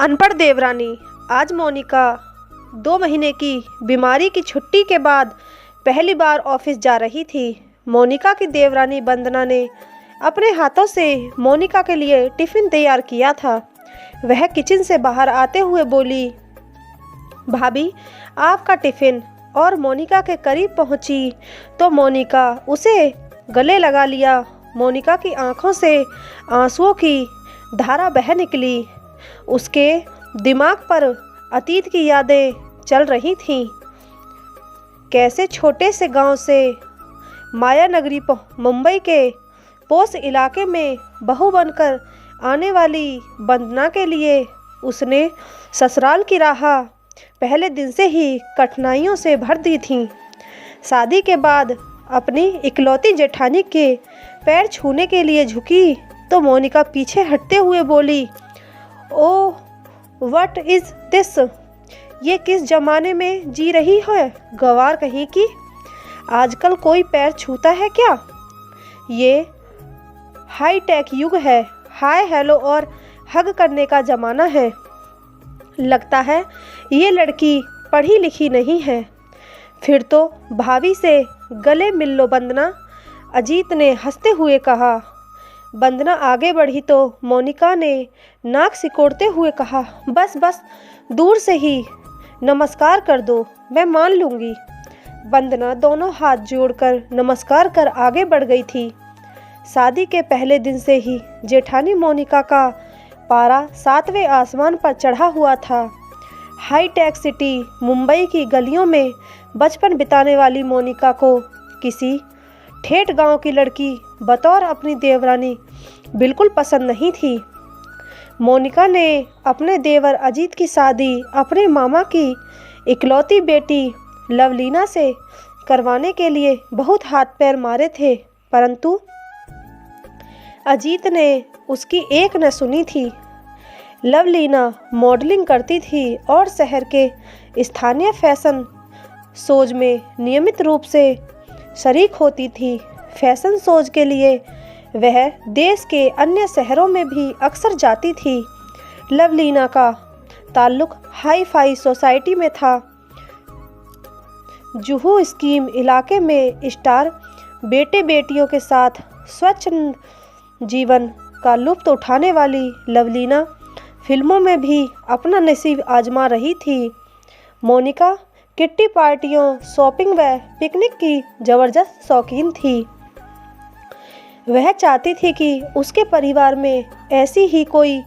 अनपढ़ देवरानी। आज मोनिका 2 महीने की बीमारी की छुट्टी के बाद पहली बार ऑफिस जा रही थी। मोनिका की देवरानी वंदना ने अपने हाथों से मोनिका के लिए टिफ़िन तैयार किया था। वह किचन से बाहर आते हुए बोली, भाभी आपका टिफ़िन, और मोनिका के करीब पहुंची तो मोनिका उसे गले लगा लिया। मोनिका की आंखों से आंसुओं की धारा बह निकली। उसके दिमाग पर अतीत की यादें चल रही थीं। कैसे छोटे से गांव से माया नगरी मुंबई के पोश इलाके में बहू बनकर आने वाली वंदना के लिए उसने ससुराल की राह पहले दिन से ही कठिनाइयों से भर दी थी। शादी के बाद अपनी इकलौती जेठानी के पैर छूने के लिए झुकी तो मोनिका पीछे हटते हुए बोली, ओह व्हाट इज़ दिस, ये किस ज़माने में जी रही है गवार कहीं की। आजकल कोई पैर छूता है क्या? ये हाई टेक युग है, हाय हेलो और हग करने का ज़माना है। लगता है ये लड़की पढ़ी लिखी नहीं है। फिर तो भाभी से गले मिल लो वंदना, अजीत ने हंसते हुए कहा। वंदना आगे बढ़ी तो मोनिका ने नाक सिकोड़ते हुए कहा, बस बस दूर से ही नमस्कार कर दो, मैं मान लूँगी। वंदना दोनों हाथ जोड़कर नमस्कार कर आगे बढ़ गई थी। शादी के पहले दिन से ही जेठानी मोनिका का पारा 7वें आसमान पर चढ़ा हुआ था। हाई टेक सिटी मुंबई की गलियों में बचपन बिताने वाली मोनिका को किसी ठेठ गांव की लड़की बतौर अपनी देवरानी बिल्कुल पसंद नहीं थी। मोनिका ने अपने देवर अजीत की शादी अपने मामा की इकलौती बेटी लवलीना से करवाने के लिए बहुत हाथ पैर मारे थे, परंतु अजीत ने उसकी एक न सुनी थी। लवलीना मॉडलिंग करती थी और शहर के स्थानीय फैशन शोज में नियमित रूप से शरीक होती थी। फैशन शोज के लिए वह देश के अन्य शहरों में भी अक्सर जाती थी। लवलीना का ताल्लुक हाई फाई सोसाइटी में था। जुहू स्कीम इलाके में स्टार बेटे बेटियों के साथ स्वच्छ जीवन का लुत्फ उठाने वाली लवलीना फिल्मों में भी अपना नसीब आजमा रही थी। मोनिका किट्टी पार्टियों, शॉपिंग व पिकनिक की ज़बरदस्त शौकीन थी। वह चाहती थी कि उसके परिवार में ऐसी ही कोई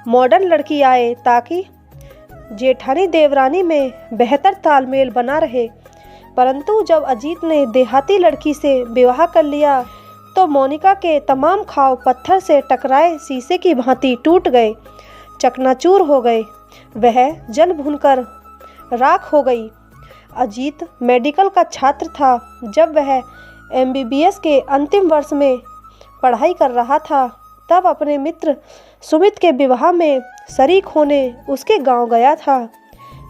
मॉडर्न लड़की आए ताकि जेठानी देवरानी में बेहतर तालमेल बना रहे। परंतु जब अजीत ने देहाती लड़की से विवाह कर लिया तो मोनिका के तमाम ख्वाब पत्थर से टकराए शीशे की भांति टूट गए, चकनाचूर हो गए। वह जल भुनकर राख हो गई। अजीत मेडिकल का छात्र था। जब वह MBBS के अंतिम वर्ष में पढ़ाई कर रहा था तब अपने मित्र सुमित के विवाह में शरीक होने उसके गांव गया था।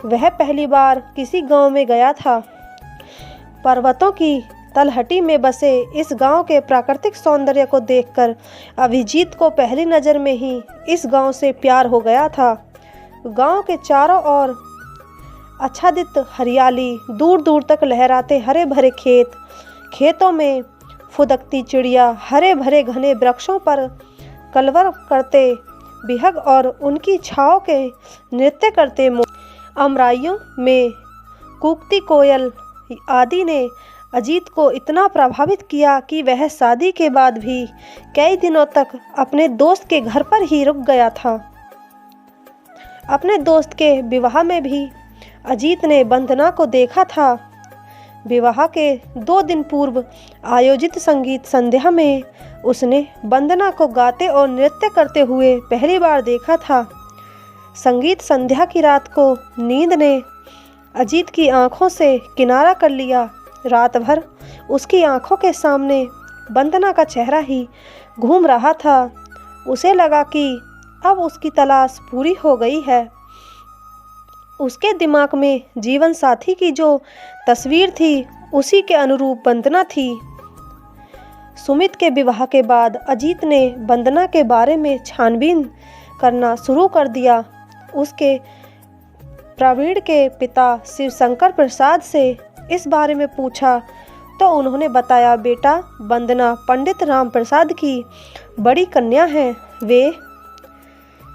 वह पहली बार किसी गांव में गया था। पर्वतों की तलहटी में बसे इस गांव के प्राकृतिक सौंदर्य को देखकर अभिजीत को पहली नज़र में ही इस गांव से प्यार हो गया था। गांव के चारों ओर आच्छादित हरियाली, दूर दूर तक लहराते हरे भरे खेत, खेतों में फुदकती चिड़िया, हरे भरे घने वृक्षों पर कलरव करते बिहग और उनकी छाँव के नृत्य करते अमराइयों में कूकती कोयल आदि ने अजीत को इतना प्रभावित किया कि वह शादी के बाद भी कई दिनों तक अपने दोस्त के घर पर ही रुक गया था। अपने दोस्त के विवाह में भी अजीत ने वंदना को देखा था। विवाह के 2 दिन पूर्व आयोजित संगीत संध्या में उसने वंदना को गाते और नृत्य करते हुए पहली बार देखा था। संगीत संध्या की रात को नींद ने अजीत की आंखों से किनारा कर लिया। रात भर उसकी आंखों के सामने वंदना का चेहरा ही घूम रहा था। उसे लगा कि अब उसकी तलाश पूरी हो गई है। उसके दिमाग में जीवन साथी की जो तस्वीर थी उसी के अनुरूप वंदना थी। सुमित के विवाह के बाद अजीत ने वंदना के बारे में छानबीन करना शुरू कर दिया। उसके प्रवीण के पिता शिवशंकर प्रसाद से इस बारे में पूछा तो उन्होंने बताया, बेटा, वंदना पंडित राम प्रसाद की बड़ी कन्या है। वे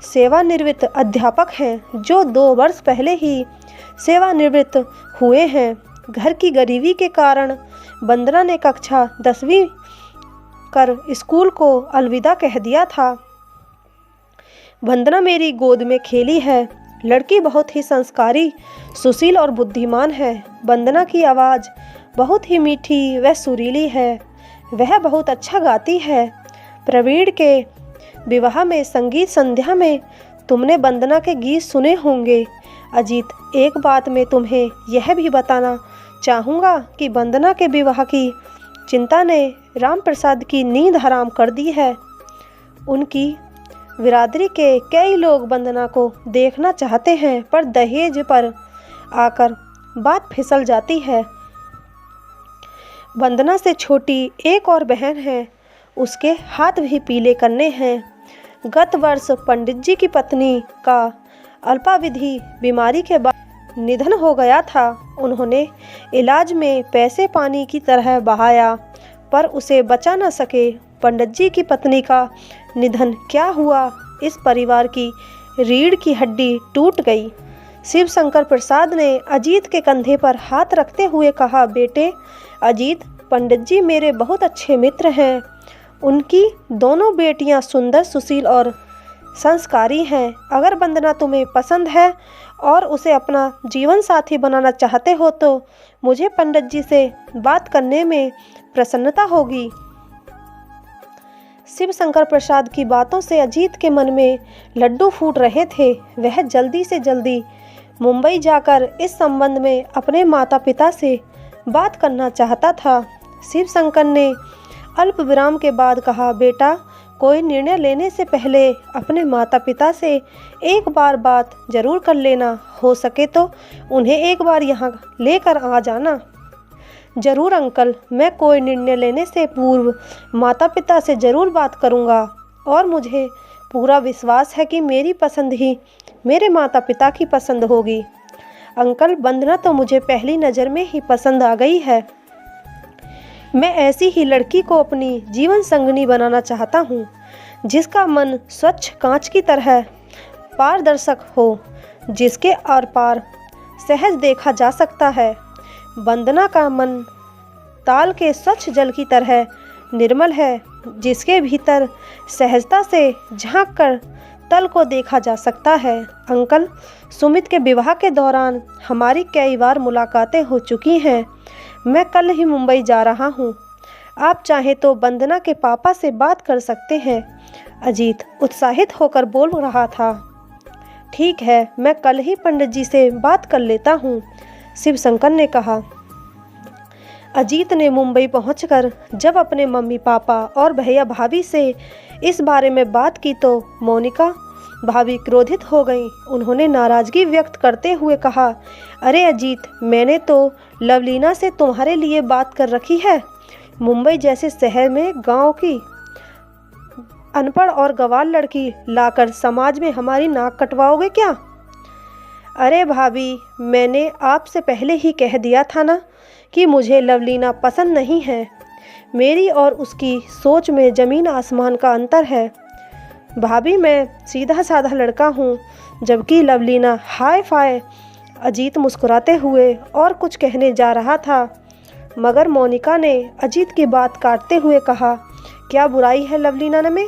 सेवानिवृत्त अध्यापक हैं जो 2 वर्ष पहले ही सेवानिवृत्त हुए हैं। घर की गरीबी के कारण वंदना ने कक्षा 10वीं कर स्कूल को अलविदा कह दिया था। वंदना मेरी गोद में खेली है। लड़की बहुत ही संस्कारी, सुशील और बुद्धिमान है। वंदना की आवाज़ बहुत ही मीठी व सुरीली है। वह बहुत अच्छा गाती है। प्रवीण के विवाह में संगीत संध्या में तुमने वंदना के गीत सुने होंगे। अजीत, एक बात मैं तुम्हें यह भी बताना चाहूँगा कि वंदना के विवाह की चिंता ने राम प्रसाद की नींद हराम कर दी है। उनकी बिरादरी के कई लोग वंदना को देखना चाहते हैं, पर दहेज पर आकर बात फिसल जाती है। वंदना से छोटी एक और बहन है, उसके हाथ भी पीले करने हैं। गत वर्ष पंडित जी की पत्नी का अल्पावधि बीमारी के बाद निधन हो गया था। उन्होंने इलाज में पैसे पानी की तरह बहाया, पर उसे बचा न सके। पंडित जी की पत्नी का निधन क्या हुआ, इस परिवार की रीढ़ की हड्डी टूट गई। शिवशंकर प्रसाद ने अजीत के कंधे पर हाथ रखते हुए कहा, बेटे अजीत, पंडित जी मेरे बहुत अच्छे मित्र हैं। उनकी दोनों बेटियां सुंदर, सुशील और संस्कारी हैं। अगर वंदना तुम्हें पसंद है और उसे अपना जीवन साथी बनाना चाहते हो तो मुझे पंडित जी से बात करने में प्रसन्नता होगी। शिवशंकर प्रसाद की बातों से अजीत के मन में लड्डू फूट रहे थे। वह जल्दी से जल्दी मुंबई जाकर इस संबंध में अपने माता पिता से बात करना चाहता था। शिवशंकर ने अल्प विराम के बाद कहा, बेटा, कोई निर्णय लेने से पहले अपने माता पिता से एक बार बात जरूर कर लेना। हो सके तो उन्हें एक बार यहाँ लेकर आ जाना। जरूर अंकल, मैं कोई निर्णय लेने से पूर्व माता पिता से ज़रूर बात करूँगा और मुझे पूरा विश्वास है कि मेरी पसंद ही मेरे माता पिता की पसंद होगी। अंकल, वंदना तो मुझे पहली नज़र में ही पसंद आ गई है। मैं ऐसी ही लड़की को अपनी जीवन संगनी बनाना चाहता हूँ, जिसका मन स्वच्छ कांच की तरह पारदर्शक हो, जिसके आर पार सहज देखा जा सकता है। वंदना का मन ताल के स्वच्छ जल की तरह निर्मल है, जिसके भीतर सहजता से झांक कर तल को देखा जा सकता है। अंकल, सुमित के विवाह के दौरान हमारी कई बार मुलाकातें हो चुकी हैं। मैं कल ही मुंबई जा रहा हूँ। आप चाहें तो वंदना के पापा से बात कर सकते हैं। अजीत उत्साहित होकर बोल रहा था। ठीक है, मैं कल ही पंडित जी से बात कर लेता हूँ, शिवशंकर ने कहा। अजीत ने मुंबई पहुंचकर जब अपने मम्मी पापा और भैया भाभी से इस बारे में बात की तो मोनिका भाभी क्रोधित हो गईं। उन्होंने नाराज़गी व्यक्त करते हुए कहा, अरे अजीत, मैंने तो लवलीना से तुम्हारे लिए बात कर रखी है। मुंबई जैसे शहर में गांव की अनपढ़ और गंवार लड़की लाकर समाज में हमारी नाक कटवाओगे क्या? अरे भाभी, मैंने आपसे पहले ही कह दिया था ना कि मुझे लवलीना पसंद नहीं है। मेरी और उसकी सोच में ज़मीन आसमान का अंतर है। भाभी, मैं सीधा साधा लड़का हूँ, जबकि लवलीना हाय फाय। अजीत मुस्कुराते हुए और कुछ कहने जा रहा था, मगर मोनिका ने अजीत की बात काटते हुए कहा, क्या बुराई है लवलीना में?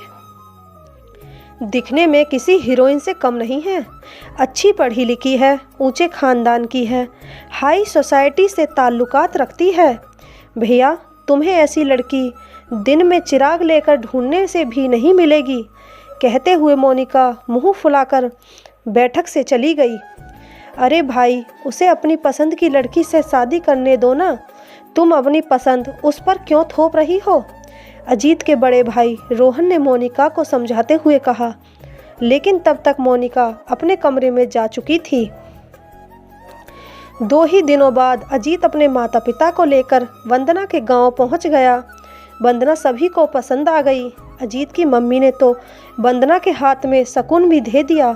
दिखने में किसी हीरोइन से कम नहीं है। अच्छी पढ़ी लिखी है, ऊंचे खानदान की है, हाई सोसाइटी से ताल्लुकात रखती है। भैया, तुम्हें ऐसी लड़की दिन में चिराग लेकर ढूंढने से भी नहीं मिलेगी। कहते हुए मोनिका मुंह फुलाकर बैठक से चली गई। अरे भाई, उसे अपनी पसंद की लड़की से शादी करने दो ना। तुम अपनी पसंद उस पर क्यों थोप रही हो? अजीत के बड़े भाई रोहन ने मोनिका को समझाते हुए कहा, लेकिन तब तक मोनिका अपने कमरे में जा चुकी थी। 2 ही दिनों बाद अजीत अपने माता पिता को लेकर वंदना के गांव पहुंच गया। वंदना सभी को पसंद आ गई। अजीत की मम्मी ने तो वंदना के हाथ में शकुन भी दे दिया।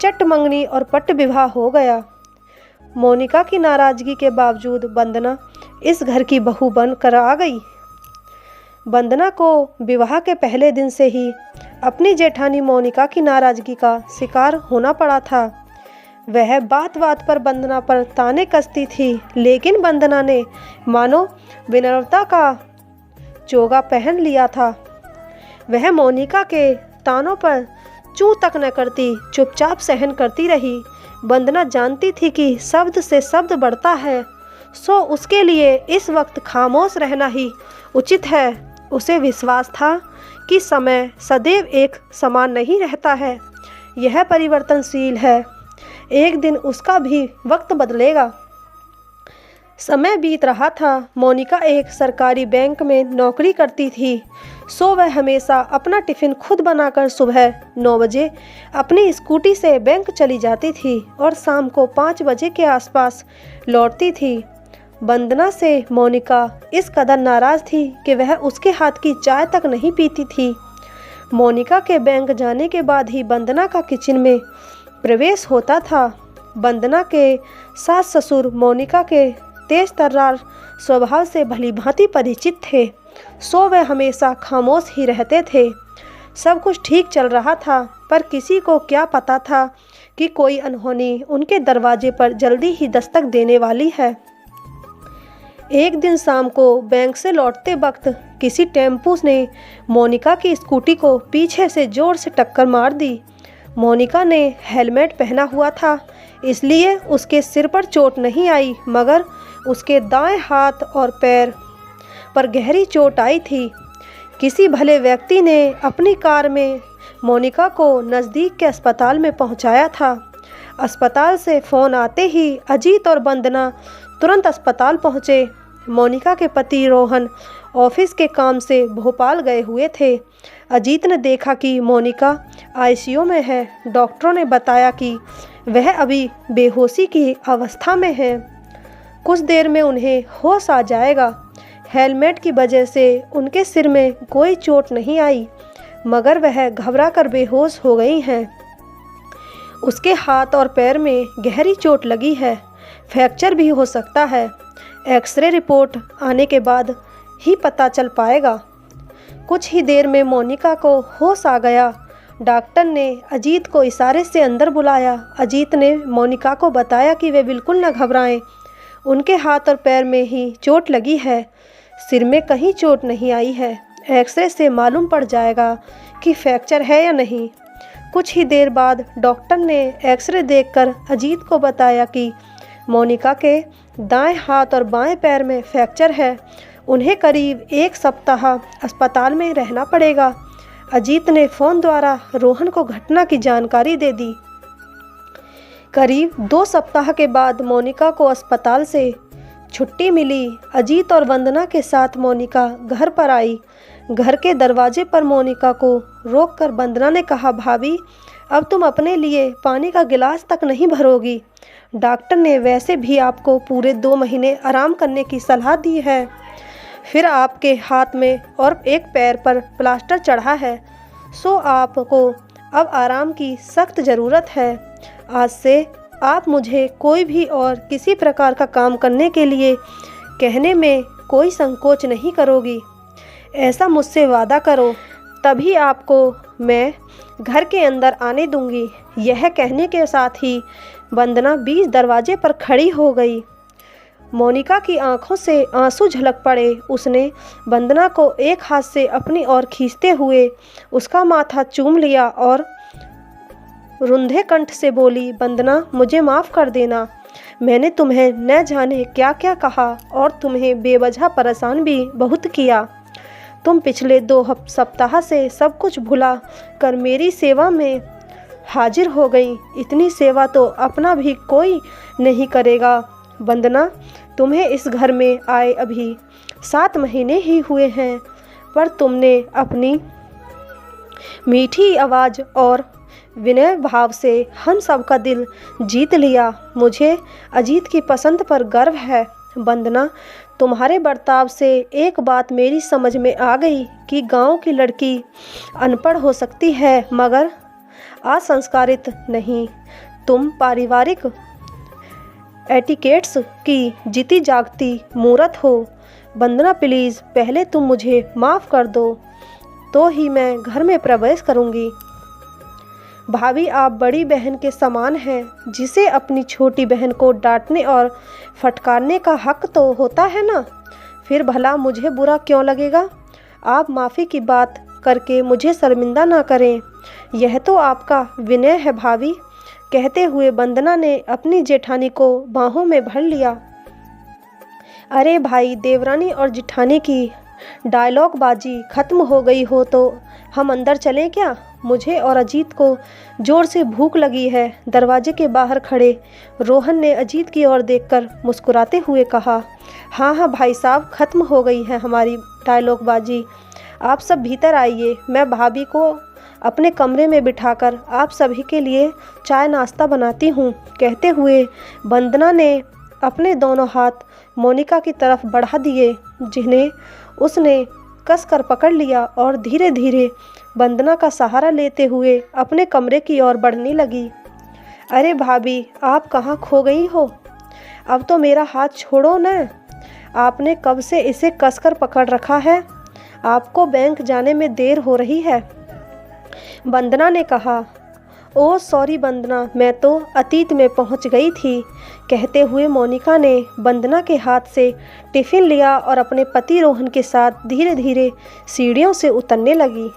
चट मंगनी और पट विवाह हो गया। मोनिका की नाराजगी के बावजूद वंदना इस घर की बहू बनकर आ गई। वंदना को विवाह के पहले दिन से ही अपनी जेठानी मोनिका की नाराजगी का शिकार होना पड़ा था। वह बात बात पर वंदना पर ताने कसती थी, लेकिन वंदना ने मानो विनम्रता का चोगा पहन लिया था। वह मोनिका के तानों पर चूं तक न करती, चुपचाप सहन करती रही। वंदना जानती थी कि शब्द से शब्द बढ़ता है, सो उसके लिए इस वक्त खामोश रहना ही उचित है। उसे विश्वास था कि समय सदैव एक समान नहीं रहता है, यह परिवर्तनशील है। एक दिन उसका भी वक्त बदलेगा। समय बीत रहा था। मोनिका एक सरकारी बैंक में नौकरी करती थी, सो वह हमेशा अपना टिफ़िन खुद बनाकर सुबह 9 बजे अपनी स्कूटी से बैंक चली जाती थी और शाम को 5 बजे के आसपास लौटती थी। वंदना से मोनिका इस कदर नाराज़ थी कि वह उसके हाथ की चाय तक नहीं पीती थी। मोनिका के बैंक जाने के बाद ही वंदना का किचन में प्रवेश होता था। वंदना के सास ससुर मोनिका के तेज तर्रार स्वभाव से भली भांति परिचित थे, सो वे हमेशा खामोश ही रहते थे। सब कुछ ठीक चल रहा था, पर किसी को क्या पता था कि कोई अनहोनी उनके दरवाजे पर जल्दी ही दस्तक देने वाली है। एक दिन शाम को बैंक से लौटते वक्त किसी टेम्पू ने मोनिका की स्कूटी को पीछे से जोर से टक्कर मार दी। मोनिका ने हेलमेट पहना हुआ था, इसलिए उसके सिर पर चोट नहीं आई, मगर उसके दाएं हाथ और पैर पर गहरी चोट आई थी। किसी भले व्यक्ति ने अपनी कार में मोनिका को नज़दीक के अस्पताल में पहुंचाया था। अस्पताल से फ़ोन आते ही अजीत और वंदना तुरंत अस्पताल पहुंचे। मोनिका के पति रोहन ऑफिस के काम से भोपाल गए हुए थे। अजीत ने देखा कि मोनिका आईसीयू में है। डॉक्टरों ने बताया कि वह अभी बेहोशी की अवस्था में है, कुछ देर में उन्हें होश आ जाएगा। हेलमेट की वजह से उनके सिर में कोई चोट नहीं आई, मगर वह घबरा कर बेहोश हो गई हैं। उसके हाथ और पैर में गहरी चोट लगी है, फ्रैक्चर भी हो सकता है। एक्सरे रिपोर्ट आने के बाद ही पता चल पाएगा। कुछ ही देर में मोनिका को होश आ गया। डॉक्टर ने अजीत को इशारे से अंदर बुलाया। अजीत ने मोनिका को बताया कि वे बिल्कुल न घबराएं, उनके हाथ और पैर में ही चोट लगी है, सिर में कहीं चोट नहीं आई है। एक्सरे से मालूम पड़ जाएगा कि फ्रैक्चर है या नहीं। कुछ ही देर बाद डॉक्टर ने एक्सरे देखकर अजीत को बताया कि मोनिका के दाएं हाथ और बाएं पैर में फ्रैक्चर है, उन्हें करीब 1 सप्ताह अस्पताल में रहना पड़ेगा। अजीत ने फ़ोन द्वारा रोहन को घटना की जानकारी दे दी। करीब 2 सप्ताह के बाद मोनिका को अस्पताल से छुट्टी मिली। अजीत और वंदना के साथ मोनिका घर पर आई। घर के दरवाजे पर मोनिका को रोककर वंदना ने कहा, भाभी, अब तुम अपने लिए पानी का गिलास तक नहीं भरोगी। डॉक्टर ने वैसे भी आपको पूरे 2 महीने आराम करने की सलाह दी है। फिर आपके हाथ में और एक पैर पर प्लास्टर चढ़ा है, सो आपको अब आराम की सख्त ज़रूरत है। आज से आप मुझे कोई भी और किसी प्रकार का काम करने के लिए कहने में कोई संकोच नहीं करोगी। ऐसा मुझसे वादा करो, तभी आपको मैं घर के अंदर आने दूंगी। यह कहने के साथ ही वंदना बीच दरवाजे पर खड़ी हो गई। मोनिका की आंखों से आंसू झलक पड़े। उसने वंदना को एक हाथ से अपनी ओर खींचते हुए उसका माथा चूम लिया और रुंधे कंठ से बोली, वंदना, मुझे माफ़ कर देना। मैंने तुम्हें न जाने क्या क्या कहा और तुम्हें बेवजह परेशान भी बहुत किया। तुम पिछले 2 सप्ताह से सब कुछ भुला कर मेरी सेवा में हाजिर हो गई। इतनी सेवा तो अपना भी कोई नहीं करेगा। वंदना, तुम्हें इस घर में आए अभी 7 महीने ही हुए हैं, पर तुमने अपनी मीठी आवाज़ और विनय भाव से हम सब का दिल जीत लिया। मुझे अजीत की पसंद पर गर्व है। वंदना, तुम्हारे बर्ताव से एक बात मेरी समझ में आ गई कि गांव की लड़की अनपढ़ हो सकती है मगर असंस्कारित नहीं। तुम पारिवारिक एटिकेट्स की जीती जागती मूरत हो। वंदना प्लीज़ पहले तुम मुझे माफ़ कर दो, तो ही मैं घर में प्रवेश करूंगी। भाभी आप बड़ी बहन के समान हैं, जिसे अपनी छोटी बहन को डांटने और फटकारने का हक तो होता है ना। फिर भला मुझे बुरा क्यों लगेगा? आप माफ़ी की बात करके मुझे शर्मिंदा ना करें, यह तो आपका विनय है भाभी। कहते हुए वंदना ने अपनी जेठानी को बाहों में भर लिया। अरे भाई, देवरानी और जेठानी की डायलॉग बाजी खत्म हो गई हो तो हम अंदर चलें क्या? मुझे और अजीत को जोर से भूख लगी है। दरवाजे के बाहर खड़े रोहन ने अजीत की ओर देखकर मुस्कुराते हुए कहा। हाँ हाँ भाई साहब, ख़त्म हो गई है हमारी डायलॉग बाजी। आप सब भीतर आइए, मैं भाभी को अपने कमरे में बिठाकर आप सभी के लिए चाय नाश्ता बनाती हूँ। कहते हुए वंदना ने अपने दोनों हाथ मोनिका की तरफ बढ़ा दिए, जिन्हें उसने कसकर पकड़ लिया और धीरे धीरे वंदना का सहारा लेते हुए अपने कमरे की ओर बढ़ने लगी। अरे भाभी, आप कहाँ खो गई हो? अब तो मेरा हाथ छोड़ो न। आपने कब से इसे कसकर पकड़ रखा है? आपको बैंक जाने में देर हो रही है। वंदना ने कहा। ओह सॉरी वंदना, मैं तो अतीत में पहुंच गई थी। कहते हुए मोनिका ने वंदना के हाथ से टिफ़िन लिया और अपने पति रोहन के साथ धीरे धीरे सीढ़ियों से उतरने लगी।